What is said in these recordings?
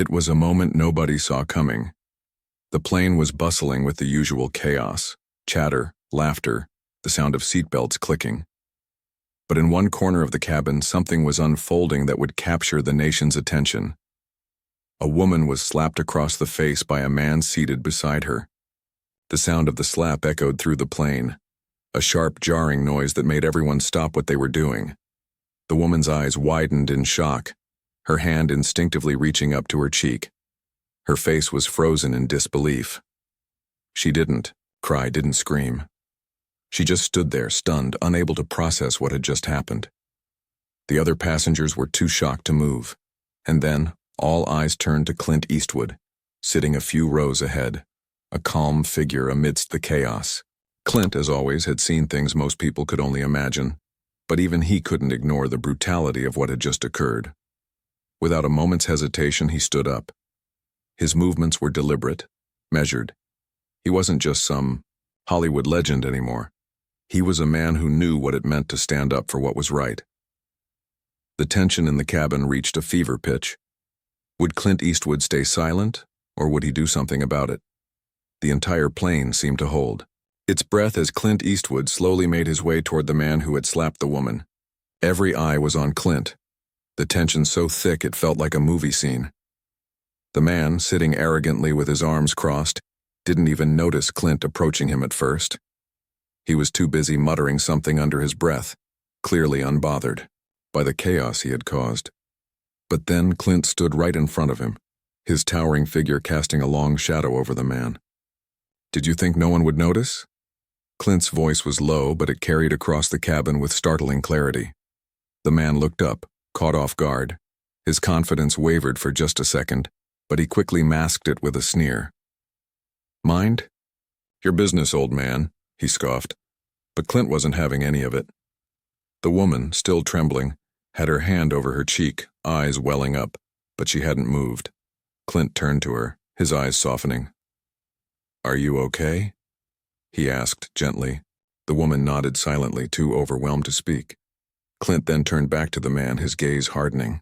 It was a moment nobody saw coming. The plane was bustling with the usual chaos, chatter, laughter, the sound of seatbelts clicking. But in one corner of the cabin, something was unfolding that would capture the nation's attention. A woman was slapped across the face by a man seated beside her. The sound of the slap echoed through the plane, a sharp, jarring noise that made everyone stop what they were doing. The woman's eyes widened in shock, her hand instinctively reaching up to her cheek. Her face was frozen in disbelief. She didn't cry, didn't scream. She just stood there, stunned, unable to process what had just happened. The other passengers were too shocked to move. And then, all eyes turned to Clint Eastwood, sitting a few rows ahead, a calm figure amidst the chaos. Clint, as always, had seen things most people could only imagine, but even he couldn't ignore the brutality of what had just occurred. Without a moment's hesitation, he stood up. His movements were deliberate, measured. He wasn't just some Hollywood legend anymore. He was a man who knew what it meant to stand up for what was right. The tension in the cabin reached a fever pitch. Would Clint Eastwood stay silent, or would he do something about it? The entire plane seemed to hold its breath as Clint Eastwood slowly made his way toward the man who had slapped the woman. Every eye was on Clint, the tension so thick it felt like a movie scene. The man, sitting arrogantly with his arms crossed, didn't even notice Clint approaching him at first. He was too busy muttering something under his breath, clearly unbothered by the chaos he had caused. But then Clint stood right in front of him, his towering figure casting a long shadow over the man. "Did you think no one would notice?" Clint's voice was low, but it carried across the cabin with startling clarity. The man looked up, caught off guard. His confidence wavered for just a second, but he quickly masked it with a sneer. "Mind? Your business, old man," he scoffed. But Clint wasn't having any of it. The woman, still trembling, had her hand over her cheek, eyes welling up, but she hadn't moved. Clint turned to her, his eyes softening. "Are you okay?" he asked gently. The woman nodded silently, too overwhelmed to speak. Clint then turned back to the man, his gaze hardening.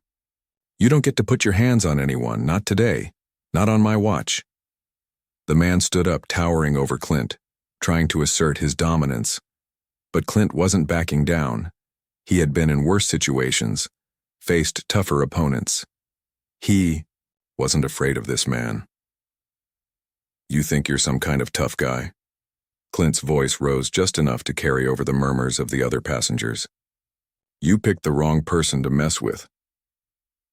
"You don't get to put your hands on anyone, not today, not on my watch." The man stood up, towering over Clint, trying to assert his dominance. But Clint wasn't backing down. He had been in worse situations, faced tougher opponents. He wasn't afraid of this man. "You think you're some kind of tough guy?" Clint's voice rose just enough to carry over the murmurs of the other passengers. "You picked the wrong person to mess with."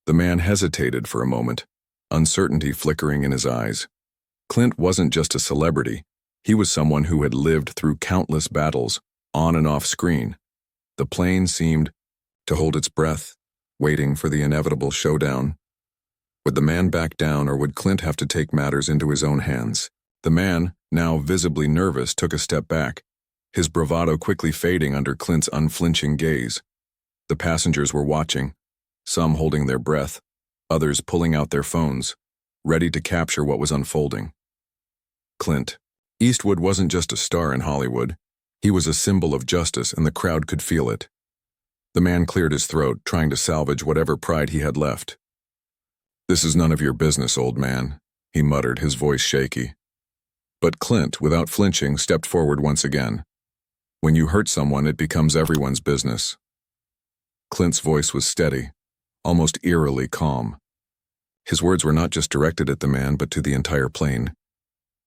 The man hesitated for a moment, uncertainty flickering in his eyes. Clint wasn't just a celebrity. He was someone who had lived through countless battles, on and off screen. The plane seemed to hold its breath, waiting for the inevitable showdown. Would the man back down, or would Clint have to take matters into his own hands? The man, now visibly nervous, took a step back, his bravado quickly fading under Clint's unflinching gaze. The passengers were watching, some holding their breath, others pulling out their phones, ready to capture what was unfolding. Clint Eastwood wasn't just a star in Hollywood. He was a symbol of justice, and the crowd could feel it. The man cleared his throat, trying to salvage whatever pride he had left. "This is none of your business, old man," he muttered, his voice shaky. But Clint, without flinching, stepped forward once again. "When you hurt someone, it becomes everyone's business." Clint's voice was steady, almost eerily calm. His words were not just directed at the man, but to the entire plane.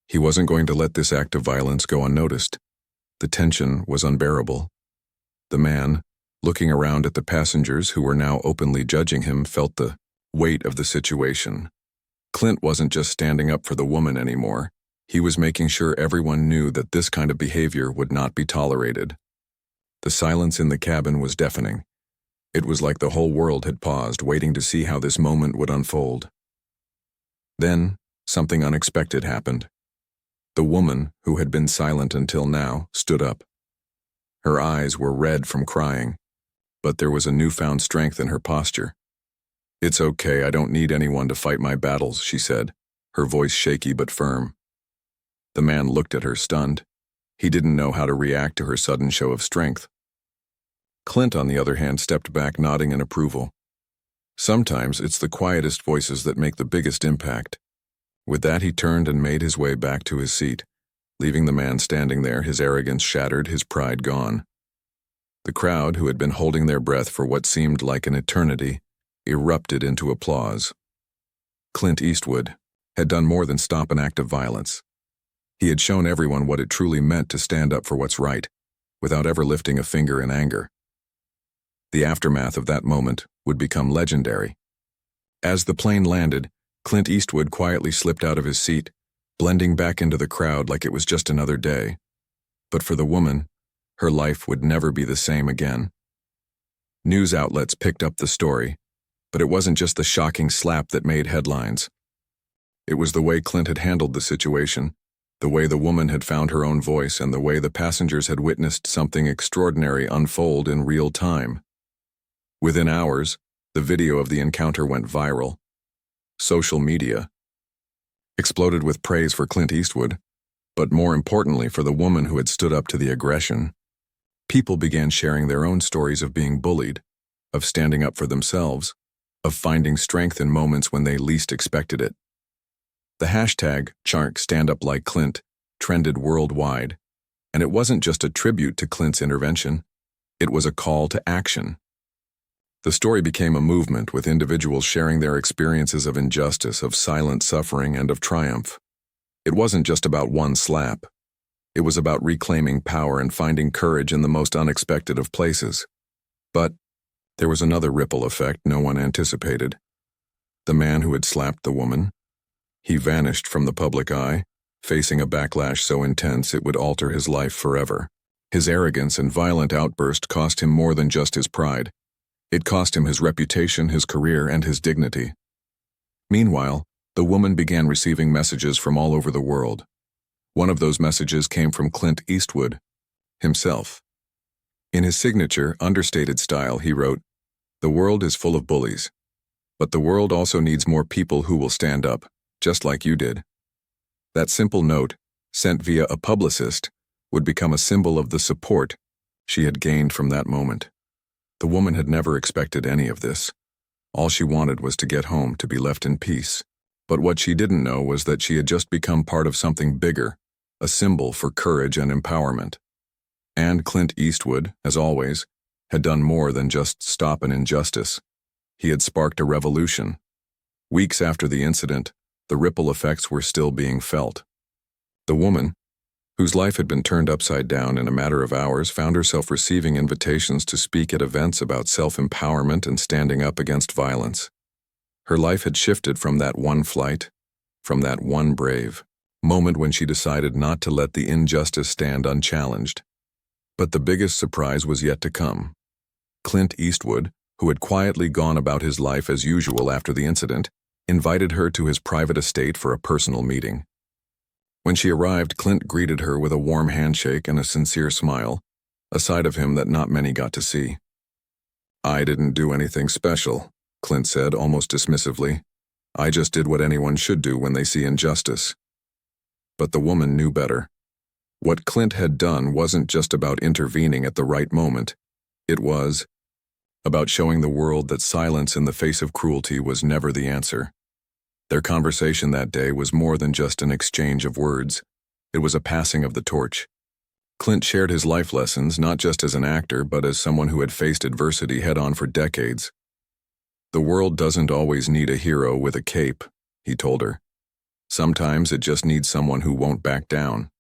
He wasn't going to let this act of violence go unnoticed. The tension was unbearable. The man, looking around at the passengers who were now openly judging him, felt the weight of the situation. Clint wasn't just standing up for the woman anymore. He was making sure everyone knew that this kind of behavior would not be tolerated. The silence in the cabin was deafening. It was like the whole world had paused, waiting to see how this moment would unfold. Then, something unexpected happened. The woman, who had been silent until now, stood up. Her eyes were red from crying, but there was a newfound strength in her posture. "It's okay, I don't need anyone to fight my battles," she said, her voice shaky but firm. The man looked at her, stunned. He didn't know how to react to her sudden show of strength. Clint, on the other hand, stepped back, nodding in approval. Sometimes it's the quietest voices that make the biggest impact. With that, he turned and made his way back to his seat, leaving the man standing there, his arrogance shattered, his pride gone. The crowd, who had been holding their breath for what seemed like an eternity, erupted into applause. Clint Eastwood had done more than stop an act of violence. He had shown everyone what it truly meant to stand up for what's right, without ever lifting a finger in anger. The aftermath of that moment would become legendary. As the plane landed, Clint Eastwood quietly slipped out of his seat, blending back into the crowd like it was just another day. But for the woman, her life would never be the same again. News outlets picked up the story, but it wasn't just the shocking slap that made headlines. It was the way Clint had handled the situation, the way the woman had found her own voice, and the way the passengers had witnessed something extraordinary unfold in real time. Within hours, the video of the encounter went viral. Social media exploded with praise for Clint Eastwood, but more importantly for the woman who had stood up to the aggression. People began sharing their own stories of being bullied, of standing up for themselves, of finding strength in moments when they least expected it. The hashtag #StandUpLikeClint trended worldwide, and it wasn't just a tribute to Clint's intervention, it was a call to action. The story became a movement, with individuals sharing their experiences of injustice, of silent suffering, and of triumph. It wasn't just about one slap. It was about reclaiming power and finding courage in the most unexpected of places. But there was another ripple effect no one anticipated. The man who had slapped the woman, he vanished from the public eye, facing a backlash so intense it would alter his life forever. His arrogance and violent outburst cost him more than just his pride. It cost him his reputation, his career, and his dignity. Meanwhile, the woman began receiving messages from all over the world. One of those messages came from Clint Eastwood himself. In his signature, understated style, he wrote, "The world is full of bullies, but the world also needs more people who will stand up, just like you did." That simple note, sent via a publicist, would become a symbol of the support she had gained from that moment. The woman had never expected any of this. All she wanted was to get home, to be left in peace. But what she didn't know was that she had just become part of something bigger, a symbol for courage and empowerment. And Clint Eastwood, as always, had done more than just stop an injustice. He had sparked a revolution. Weeks after the incident, the ripple effects were still being felt. The woman, whose life had been turned upside down in a matter of hours, found herself receiving invitations to speak at events about self-empowerment and standing up against violence. Her life had shifted from that one flight, from that one brave moment when she decided not to let the injustice stand unchallenged. But the biggest surprise was yet to come. Clint Eastwood, who had quietly gone about his life as usual after the incident, invited her to his private estate for a personal meeting. When she arrived, Clint greeted her with a warm handshake and a sincere smile, a side of him that not many got to see. "I didn't do anything special," Clint said almost dismissively. "I just did what anyone should do when they see injustice." But the woman knew better. What Clint had done wasn't just about intervening at the right moment. It was about showing the world that silence in the face of cruelty was never the answer. Their conversation that day was more than just an exchange of words. It was a passing of the torch. Clint shared his life lessons not just as an actor, but as someone who had faced adversity head-on for decades. "The world doesn't always need a hero with a cape," he told her. "Sometimes it just needs someone who won't back down."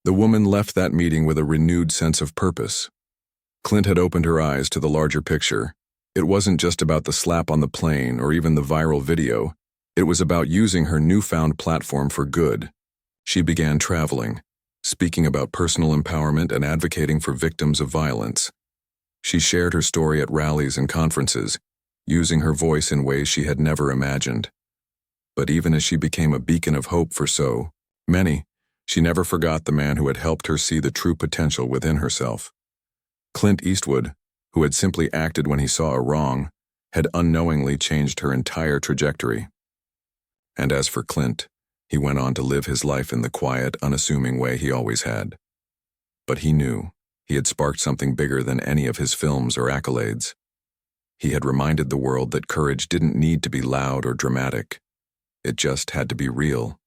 The woman left that meeting with a renewed sense of purpose. Clint had opened her eyes to the larger picture. It wasn't just about the slap on the plane or even the viral video. It was about using her newfound platform for good. She began traveling, speaking about personal empowerment and advocating for victims of violence. She shared her story at rallies and conferences, using her voice in ways she had never imagined. But even as she became a beacon of hope for so many, she never forgot the man who had helped her see the true potential within herself. Clint Eastwood, who had simply acted when he saw a wrong, had unknowingly changed her entire trajectory. And as for Clint, he went on to live his life in the quiet, unassuming way he always had. But he knew he had sparked something bigger than any of his films or accolades. He had reminded the world that courage didn't need to be loud or dramatic. It just had to be real.